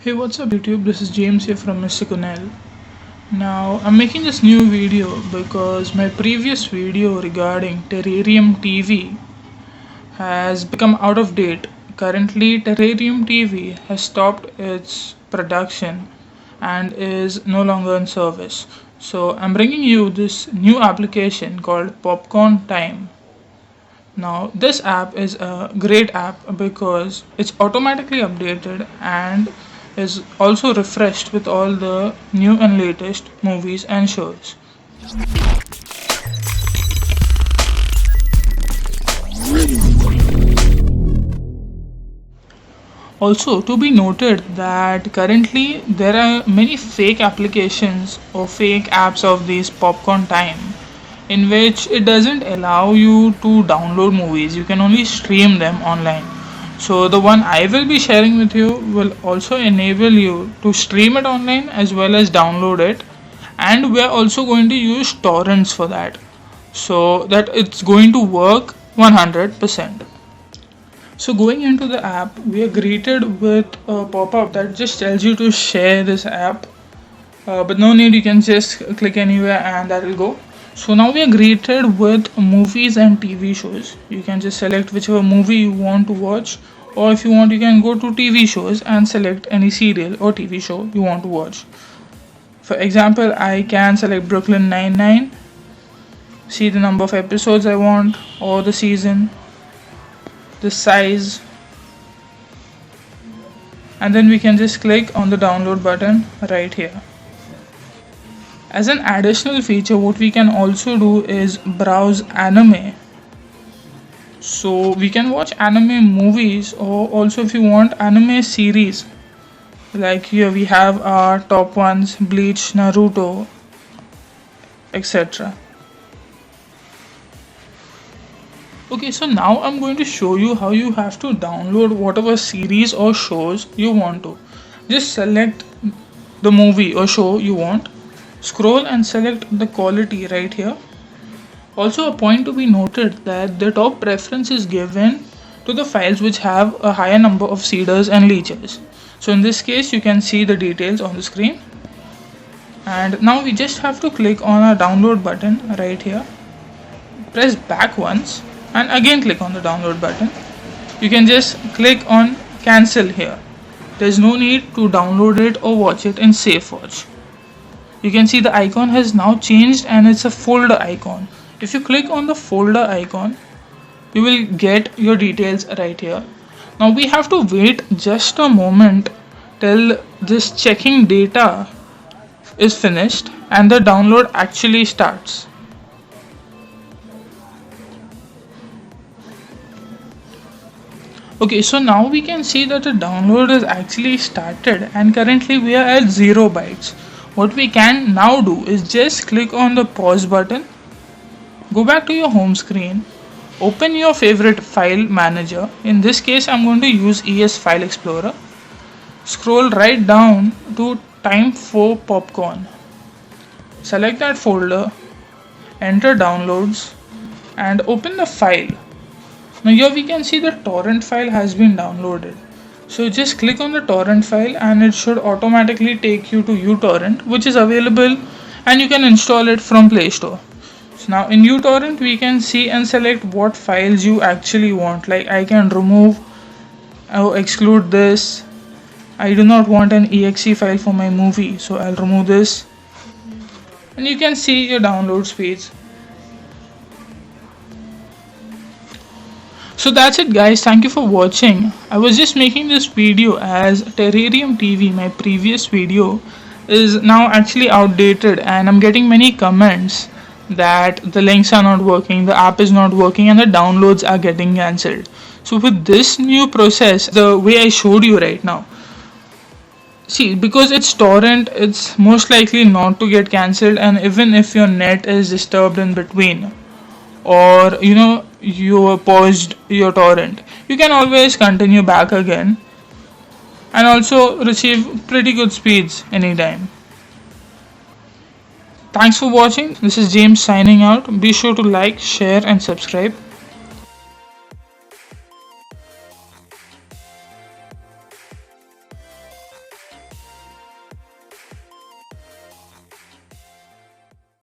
Hey, what's up YouTube? This is James here from Mr. Kunal. Now, I'm making this new video because my previous video regarding Terrarium TV has become out of date. Currently, Terrarium TV has stopped its production and is no longer in service. So, I'm bringing you this new application called Popcorn Time. Now, this app is a great app because it's automatically updated and is also refreshed with all the new and latest movies and shows. Also, to be noted that currently there are many fake applications or fake apps of these Popcorn Time in which it doesn't allow you to download movies, you can only stream them online. So, the one I will be sharing with you will also enable you to stream it online as well as download it, and we are also going to use torrents for that so that it's going to work 100%. So going into the app, we are greeted with a pop-up that just tells you to share this app, but no need, you can just click anywhere and that will go. So now we are greeted with movies and TV shows. You can just select whichever movie you want to watch, or if you want, you can go to TV shows and select any serial or TV show you want to watch. For example, I can select Brooklyn Nine-Nine, see the number of episodes I want, or the season, the size, and then we can just click on the download button right here. As an additional feature, what we can also do is browse anime. So we can watch anime movies, or also if you want anime series. Like here we have our top ones: Bleach, Naruto, etc. Okay, so now I'm going to show you how you have to download whatever series or shows you want to. Just select the movie or show you want, scroll and select the quality right here. Also, a point to be noted that the top preference is given to the files which have a higher number of seeders and leeches. So in this case, you can see the details on the screen. And now we just have to click on our download button right here. Press back once and again click on the download button. You can just click on cancel here. There's no need to download it or watch it in Safe Watch. You can see the icon has now changed and it's a folder icon. If you click on the folder icon, you will get your details right here. Now we have to wait just a moment till this checking data is finished and the download actually starts. Okay, so now we can see that the download is actually started and currently we are at 0 bytes. What we can now do is just click on the pause button, go back to your home screen, open your favorite file manager. In this case, I'm going to use ES File Explorer. Scroll right down to Time for Popcorn. Select that folder, enter downloads, and open the file. Now here we can see the torrent file has been downloaded. So just click on the torrent file and it should automatically take you to uTorrent, which is available and you can install it from Play Store. So now in uTorrent we can see and select what files you actually want. Like I can remove or exclude this. I do not want an exe file for my movie, so I'll remove this. And you can see your download speeds. So that's it guys, thank you for watching. I was just making this video as Terrarium TV, my previous video, is now actually outdated and I'm getting many comments that the links are not working, the app is not working and the downloads are getting cancelled. So with this new process, the way I showed you right now, see, because it's torrent, it's most likely not to get cancelled, and even if your net is disturbed in between, or you paused your torrent, you can always continue back again and also receive pretty good speeds anytime. Thanks for watching. This is James signing out. Be sure to like, share and subscribe.